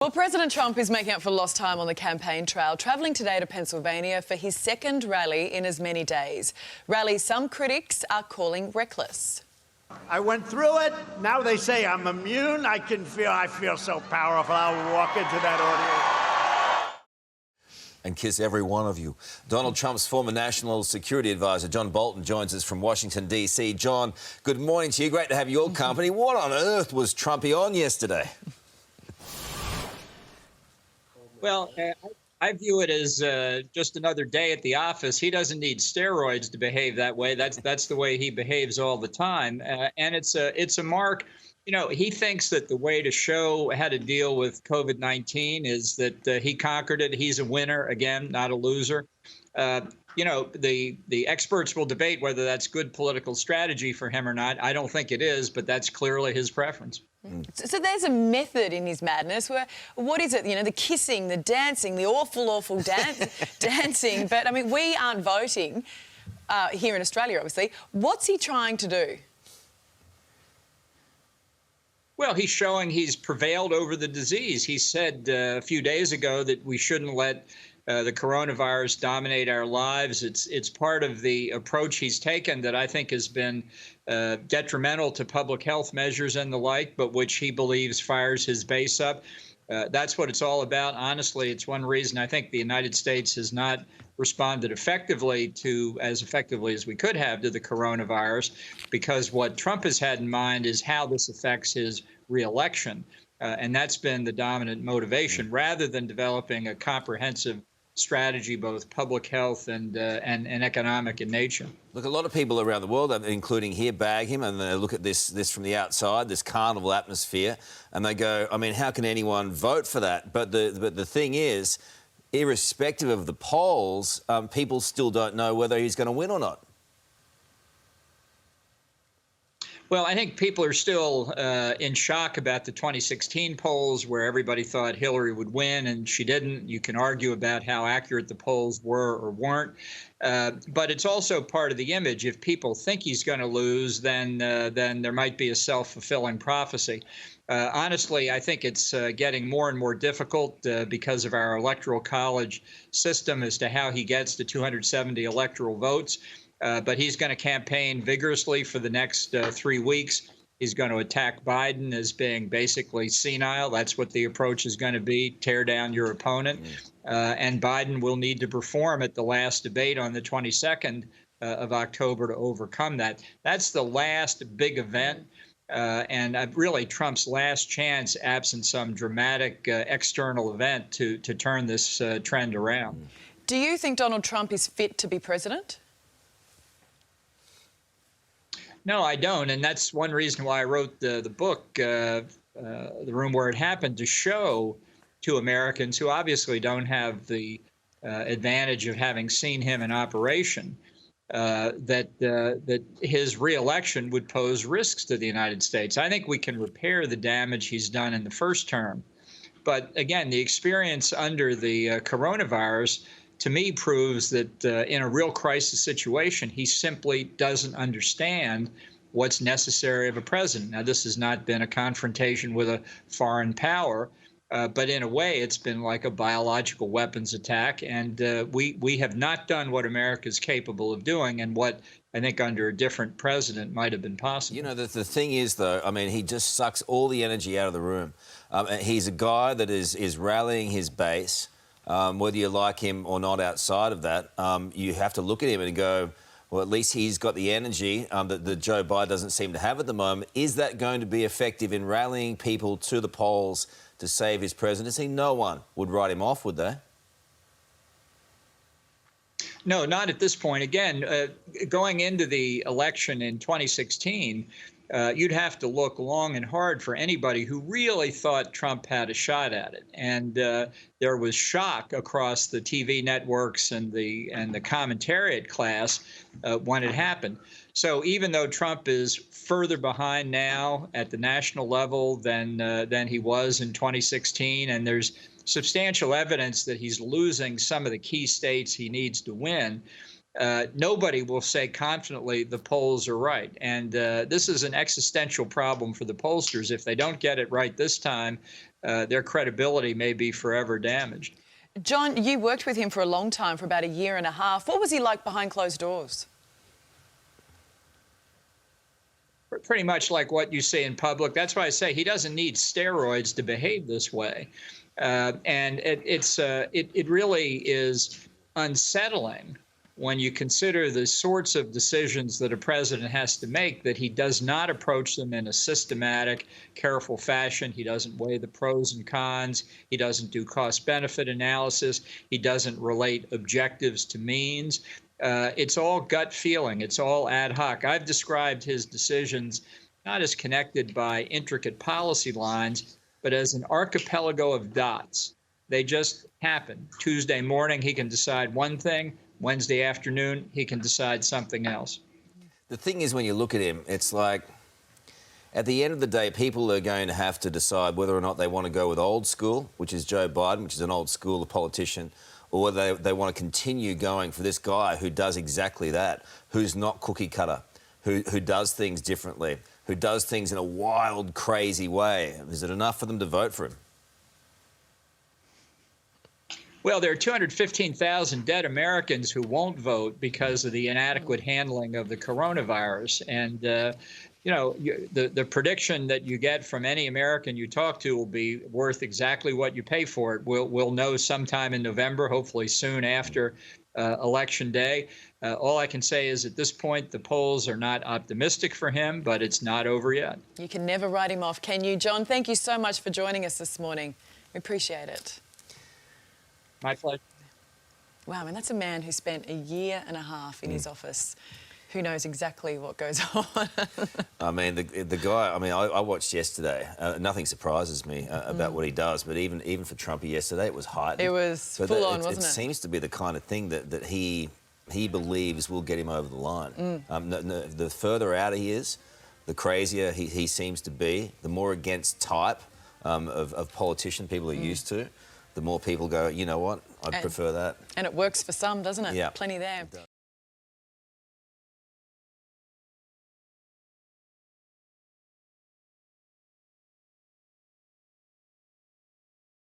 Well, President Trump is making up for lost time on the campaign trail, travelling today to Pennsylvania for his second rally in as many days. Rally some critics are calling reckless. I went through it. Now they say I'm immune. I feel so powerful. I'll walk into that audience and kiss every one of you. Donald Trump's former National Security Advisor, John Bolton, joins us from Washington, D.C. John, good morning to you. Great to have your company. What on earth was Trumpy on yesterday? Well, I view it as just another day at the office. He doesn't need steroids to behave that way. That's the way he behaves all the time, and it's a mark. You know, he thinks that the way to show how to deal with COVID-19 is that he conquered it. He's a winner again, not a loser. You know, the experts will debate whether that's good political strategy for him or not. I don't think it is, but that's clearly his preference. So there's a method in his madness. What is it? You know, the kissing, the dancing, the awful dancing. But, I mean, we aren't voting here in Australia, obviously. What's he trying to do? Well, he's showing he's prevailed over the disease. He said a few days ago that we shouldn't let the coronavirus dominate our lives. It's part of the approach he's taken that I think has been detrimental to public health measures and the like, but which he believes fires his base up. That's what it's all about. Honestly, it's one reason I think the United States has not responded effectively as we could have to the coronavirus, because what Trump has had in mind is how this affects his reelection. And that's been the dominant motivation, rather than developing a comprehensive strategy, both public health and economic in nature. Look, a lot of people around the world, including here, bag him, and they look at this from the outside, this carnival atmosphere, and they go, I mean, how can anyone vote for that? But the thing is, irrespective of the polls, people still don't know whether he's going to win or not. Well, I think people are still in shock about the 2016 polls, where everybody thought Hillary would win and she didn't. You can argue about how accurate the polls were or weren't. But it's also part of the image. If people think he's going to lose, then there might be a self-fulfilling prophecy. Honestly, I think it's getting more and more difficult because of our electoral college system as to how he gets the 270 electoral votes. But he's going to campaign vigorously for the next 3 weeks. He's going to attack Biden as being basically senile. That's what the approach is going to be: tear down your opponent. And Biden will need to perform at the last debate on the 22nd of October to overcome that. That's the last big event. And really Trump's last chance, absent some dramatic external event, to turn this trend around. Do you think Donald Trump is fit to be president? No, I don't, and that's one reason why I wrote the book, The Room Where It Happened, to show to Americans who obviously don't have the advantage of having seen him in operation that his reelection would pose risks to the United States. I think we can repair the damage he's done in the first term. But again, the experience under the coronavirus, to me, proves that in a real crisis situation, he simply doesn't understand what's necessary of a president. Now, this has not been a confrontation with a foreign power, but in a way, it's been like a biological weapons attack. And we have not done what America is capable of doing, and what I think under a different president might have been possible. You know, the thing is, though, I mean, he just sucks all the energy out of the room. He's a guy that is rallying his base. Whether you like him or not outside of that, you have to look at him and go, well, at least he's got the energy that Joe Biden doesn't seem to have at the moment. Is that going to be effective in rallying people to the polls to save his presidency? No one would write him off, would they? No, not at this point. Again, going into the election in 2016, you'd have to look long and hard for anybody who really thought Trump had a shot at it. And there was shock across the TV networks and the commentariat class when it happened. So even though Trump is further behind now at the national level than he was in 2016, and there's substantial evidence that he's losing some of the key states he needs to win, nobody will say confidently the polls are right. And this is an existential problem for the pollsters. If they don't get it right this time, their credibility may be forever damaged. John, you worked with him for a long time, for about a year and a half. What was he like behind closed doors? Pretty much like what you see in public. That's why I say he doesn't need steroids to behave this way. And it really is unsettling when you consider the sorts of decisions that a president has to make, that he does not approach them in a systematic, careful fashion. He doesn't weigh the pros and cons. He doesn't do cost-benefit analysis. He doesn't relate objectives to means. It's all gut feeling. It's all ad hoc. I've described his decisions not as connected by intricate policy lines, but as an archipelago of dots. They just happen. Tuesday morning, he can decide one thing. Wednesday afternoon, he can decide something else. The thing is, when you look at him, it's like, at the end of the day, people are going to have to decide whether or not they want to go with old school, which is Joe Biden, which is an old school politician, or whether they want to continue going for this guy who does exactly that, who's not cookie cutter, who does things differently, who does things in a wild, crazy way. Is it enough for them to vote for him? Well, there are 215,000 dead Americans who won't vote because of the inadequate handling of the coronavirus. And, you know, the prediction that you get from any American you talk to will be worth exactly what you pay for it. We'll know sometime in November, hopefully soon after Election Day. All I can say is at this point, the polls are not optimistic for him, but it's not over yet. You can never write him off, can you? John, thank you so much for joining us this morning. We appreciate it. My pleasure. Wow, I mean, that's a man who spent a year and a half in his office. Who knows exactly what goes on? I mean, the guy, I mean, I watched yesterday. Nothing surprises me about what he does, but even for Trumpy yesterday, it was heightened. It was full on, wasn't it? It seems to be the kind of thing that he believes will get him over the line. The further out he is, the crazier he seems to be, the more against type of politician people are used to, the more people go, you know what, I'd prefer that. And it works for some, doesn't it? Yeah. Plenty there.